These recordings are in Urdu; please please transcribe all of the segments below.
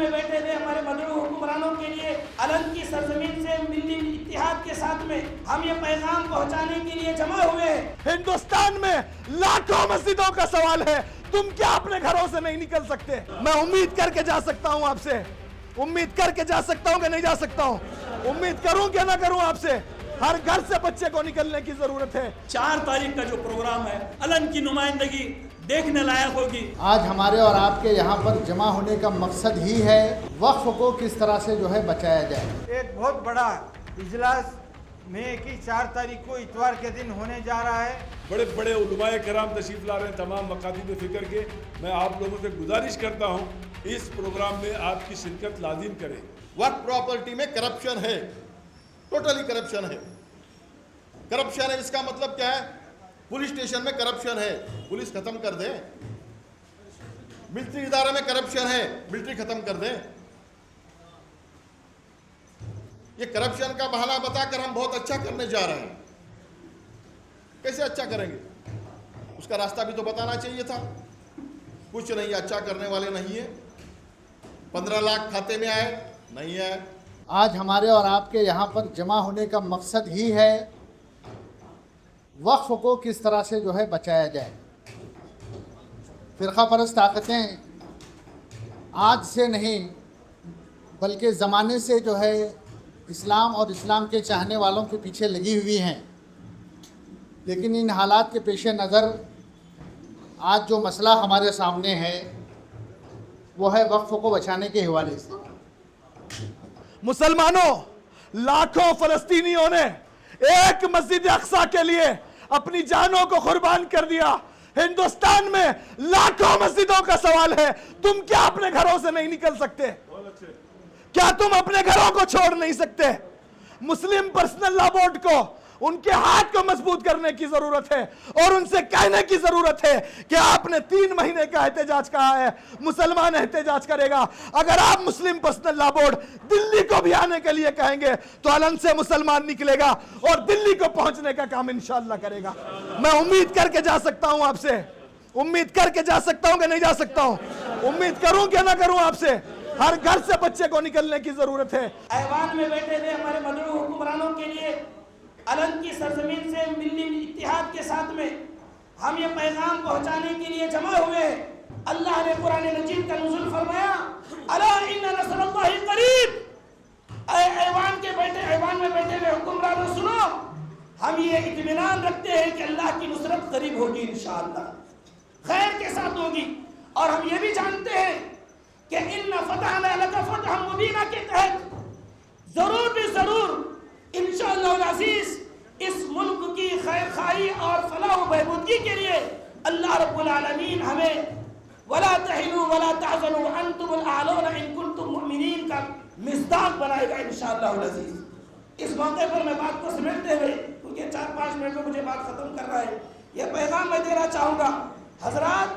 میں بیٹھے ہوئے ہمارے مدعو حکمرانوں کے لیے علن کی سرزمین سے ملی اتحاد کے ساتھ میں ہم یہ پیغام پہنچانے کے لیے جمع ہوئے ہیں۔ ہندوستان میں لاکھوں مسجدوں کا سوال ہے، تم کیا اپنے گھروں سے نہیں نکل سکتے؟ میں امید کر کے جا سکتا ہوں آپ سے، امید کر کے جا سکتا ہوں کہ نہیں جا سکتا ہوں، امید کروں کہ نہ کروں آپ سے، ہر گھر سے بچے کو نکلنے کی ضرورت ہے۔ 4 تاریخ کا جو پروگرام ہے علن کی نمائندگی دیکھنے لائق ہوگی۔ آج ہمارے اور آپ کے یہاں پر جمع ہونے کا مقصد ہی ہے وقف کو کس طرح سے جو ہے بچایا جائے۔ ایک بہت بڑا اجلاس مئی کی 4 تاریخ کو اتوار کے دن ہونے جا رہا ہے۔ بڑے بڑے علماء کرام تشریف لا رہے ہیں تمام مکاتب فکر کے۔ میں آپ لوگوں سے گزارش کرتا ہوں اس پروگرام میں آپ کی شرکت لازم کریں۔ وقف پراپرٹی میں کرپشن ہے، ٹوٹلی کرپشن ہے۔ کرپشن ہے اس کا مطلب کیا ہے؟ پولیس اسٹیشن میں کرپشن ہے، پولیس ختم کر دیں۔ ملٹری ادارے میں کرپشن ہے، ملٹری ختم کر دیں۔ یہ کرپشن کا بہانہ بتا کر ہم بہت اچھا کرنے جا رہے ہیں۔ کیسے اچھا کریں گے؟ اس کا راستہ بھی تو بتانا چاہیے تھا۔ کچھ نہیں، اچھا کرنے والے نہیں ہیں۔ 15 لاکھ کھاتے میں آئے نہیں ہے۔ آج ہمارے اور آپ کے یہاں پر جمع ہونے کا مقصد ہی ہے وقف کو کس طرح سے جو ہے بچایا جائے۔ فرقہ پرست طاقتیں آج سے نہیں بلکہ زمانے سے جو ہے اسلام اور اسلام کے چاہنے والوں کے پیچھے لگی ہوئی ہیں، لیکن ان حالات کے پیش نظر آج جو مسئلہ ہمارے سامنے ہے وہ ہے وقف کو بچانے کے حوالے سے۔ مسلمانوں، لاکھوں فلسطینیوں نے ایک مسجد اقصیٰ کے لیے اپنی جانوں کو قربان کر دیا۔ ہندوستان میں لاکھوں مسجدوں کا سوال ہے، تم کیا اپنے گھروں سے نہیں نکل سکتے؟ کیا تم اپنے گھروں کو چھوڑ نہیں سکتے؟ مسلم پرسنل لا بورڈ کو ان کے ہاتھ کو مضبوط کرنے کی ضرورت ہے اور ان سے کہنے کی ضرورت ہے کہ آپ نے 3 مہینے کا احتجاج کہا ہے، مسلمان احتجاج کرے گا۔ اگر آپ مسلم پرسنل لا بورڈ دلی کو بھی آنے کے لیے کہیں گے تو علن سے مسلمان نکلے گا اور دلی کو پہنچنے کا کام انشاءاللہ کرے گا۔ میں امید کر کے جا سکتا ہوں آپ سے، امید کر کے جا سکتا ہوں کہ نہیں جا سکتا ہوں، امید کروں کہ نہ کروں آپ سے، ہر گھر سے بچے کو نکلنے کی ضرورت ہے۔ ایوان میں بیٹھے ہوئے ہمارے مدعو حکمرانوں کے لیے علن کی سرزمین سے ملی اتحاد کے ساتھ میں ہم یہ پیغام پہنچانے کے لیے جمع ہوئے ہیں۔ اللہ نے قرآن مجید کا نزول فرمایا، الا ان نصر اللہ قریب۔ اے ایوان میں بیٹھے ہوئے حکمرانوں سنو، ہم یہ اطمینان رکھتے ہیں کہ اللہ کی نصرت قریب ہوگی، انشاءاللہ خیر کے ساتھ ہوگی، اور ہم یہ بھی جانتے ہیں کہ ان فتحنا لک فتحا مبینا کے تحت ضرور بھی ضرور انشاءاللہ العزیز اس ملک کی خیر خواہی اور فلاح و بہبودی کے لیے اللہ رب العالمین ہمیں ولا تہنوا ولا تحزنوا وانتم الاعلون ان کنتم مؤمنین کا مصداق بنائے گا انشاءاللہ العزیز۔ اس موقع پر میں بات کو سمیٹتے ہوئے، کیونکہ 4-5 منٹ میں مجھے بات ختم کر رہا ہے، یہ پیغام میں دینا چاہوں گا۔ حضرات،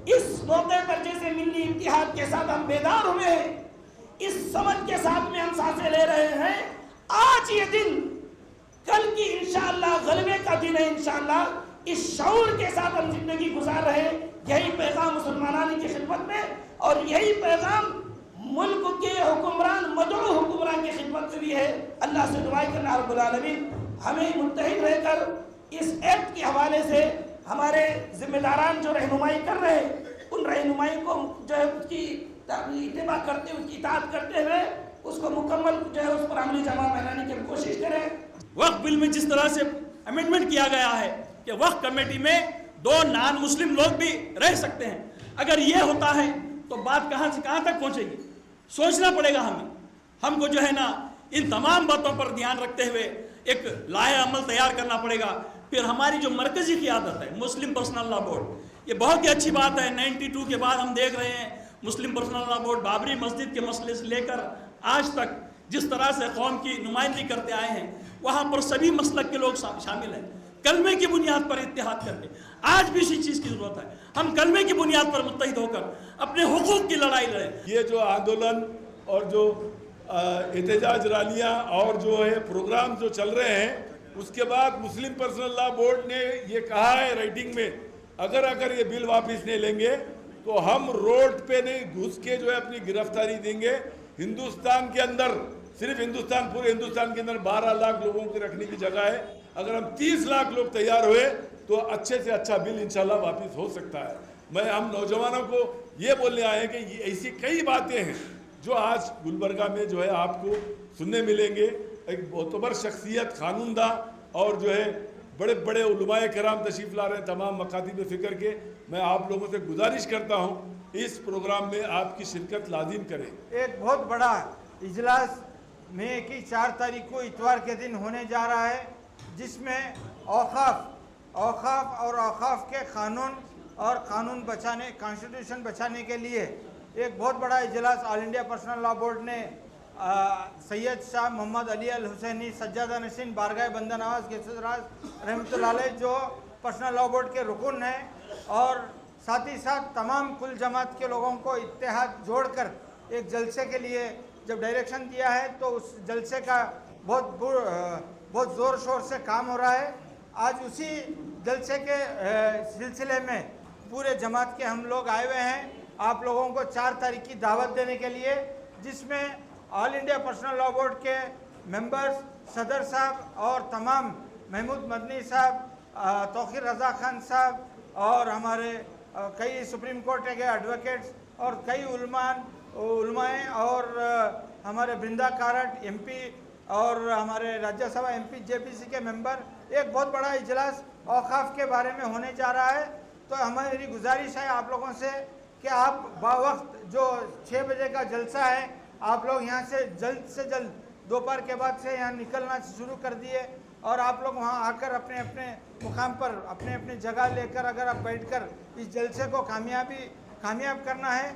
اس موقع پر جیسے ملی اتحاد کے ساتھ ہم بیدار ہوئے ہیں، اس سمجھ کے ساتھ میں ہم سانسیں لے رہے ہیں، آج یہ دن کل کی انشاءاللہ غلبے کا دن ہے۔ انشاءاللہ اس شعور کے ساتھ ہم زندگی گزار رہے ہیں۔ یہی پیغام مسلمانان کی خدمت میں اور یہی پیغام ملک کے حکمران مدعو حکمران کی خدمت میں بھی ہے۔ اللہ سے دعائیں کرنا رب العالمین ہمیں متحد رہ کر اس ایکٹ کے حوالے سے ہمارے ذمہ داران جو رہنمائی کر رہے ہیں ان رہنمائی کو جو ہے اس کی اتباع کرتے ہوئے، اس کی اطاعت کرتے ہوئے اس کو مکمل جو ہے اس پر عملی جمع بنانے کی ہم کوشش کریں۔ وقف بل میں جس طرح سے امینڈمنٹ کیا گیا ہے کہ وقف کمیٹی میں 2 نان مسلم لوگ بھی رہ سکتے ہیں، اگر یہ ہوتا ہے تو بات کہاں سے کہاں تک پہنچے گی؟ سوچنا پڑے گا ہم کو جو ہے نا ان تمام باتوں پر دھیان رکھتے ہوئے ایک لائحہ عمل تیار کرنا پڑے گا۔ پھر ہماری جو مرکزی قیادت ہے مسلم پرسنل لا بورڈ، یہ بہت ہی اچھی بات ہے۔ 92 کے بعد ہم دیکھ رہے ہیں مسلم پرسنل لا بورڈ بابری مسجد کے مسئلے سے لے کر آج تک جس طرح سے قوم کی نمائندگی کرتے آئے ہیں، وہاں پر سبھی مسلک کے لوگ شامل ہیں۔ کلمے کی بنیاد پر اتحاد کر کے آج بھی اسی چیز کی ضرورت ہے، ہم کلمے کی بنیاد پر متحد ہو کر اپنے حقوق کی لڑائی لڑیں۔ یہ جو آندولن اور جو احتجاج ریلیاں اور جو ہے پروگرام جو چل رہے ہیں، اس کے بعد مسلم پرسنل لا بورڈ نے یہ کہا ہے رائٹنگ میں، اگر یہ بل واپس نہیں لیں گے تو ہم روڈ پہ نہیں گھس کے جو ہے اپنی گرفتاری دیں گے. ہندوستان کے اندر صرف ہندوستان پورے ہندوستان کے اندر 12 لاکھ لوگوں کی رکھنے کی جگہ ہے. اگر ہم 30 لاکھ لوگ تیار ہوئے تو اچھے سے اچھا بل انشاءاللہ واپس ہو سکتا ہے. ہم نوجوانوں کو یہ بولنے آئے ہیں کہ ایسی کئی باتیں ہیں جو آج گلبرگہ میں جو ہے آپ کو سننے ملیں گے. ایک معتبر شخصیت قانون داں اور جو ہے بڑے بڑے علماء کرام تشریف لا رہے ہیں تمام مکاتب فکر کے. میں آپ لوگوں سے گزارش کرتا ہوں اس پروگرام میں آپ کی شرکت لازم کریں. ایک بہت بڑا اجلاس مئی کی 4 تاریخ کو اتوار کے دن ہونے جا رہا ہے، جس میں اوقاف کے قانون اور قانون بچانے کانسٹیٹیوشن بچانے کے لیے ایک بہت بڑا اجلاس آل انڈیا پرسنل لا بورڈ نے سید شاہ محمد علی الحسینی سجادہ نشین بارگاہ بندہ نواز گیسراج رحمۃ اللہ علیہ جو پرسنل لا بورڈ کے رکن ہیں، اور ساتھ ہی ساتھ تمام کل جماعت کے لوگوں کو اتحاد جوڑ کر ایک جلسے کے لیے جب ڈائریکشن دیا ہے تو اس جلسے کا بہت زور شور سے کام ہو رہا ہے. آج اسی جلسے کے سلسلے میں پورے جماعت کے ہم لوگ آئے ہوئے ہیں آپ لوگوں کو 4 تاریخ کی دعوت دینے کے لیے، جس میں آل انڈیا پرسنل لا بورڈ کے ممبرز، صدر صاحب اور تمام محمود مدنی صاحب، توقیر رضا خان صاحب اور ہمارے کئی سپریم کورٹ کے ایڈوکیٹس اور کئی علماء اور ہمارے برندا کارٹ ایم پی اور ہمارے راجیہ سبھا ایم پی جے پی سی کے ممبر، ایک بہت بڑا اجلاس اوقاف کے بارے میں ہونے جا رہا ہے. تو ہماری گزارش ہے آپ لوگوں سے کہ آپ باوقت جو 6 بجے کا جلسہ ہے آپ لوگ یہاں سے جلد دوپہر کے بعد سے یہاں نکلنا شروع کر دیے، اور آپ لوگ وہاں آ کر اپنے اپنے مقام پر اپنے جگہ لے کر اگر آپ بیٹھ کر اس جلسے کو کامیاب کرنا ہے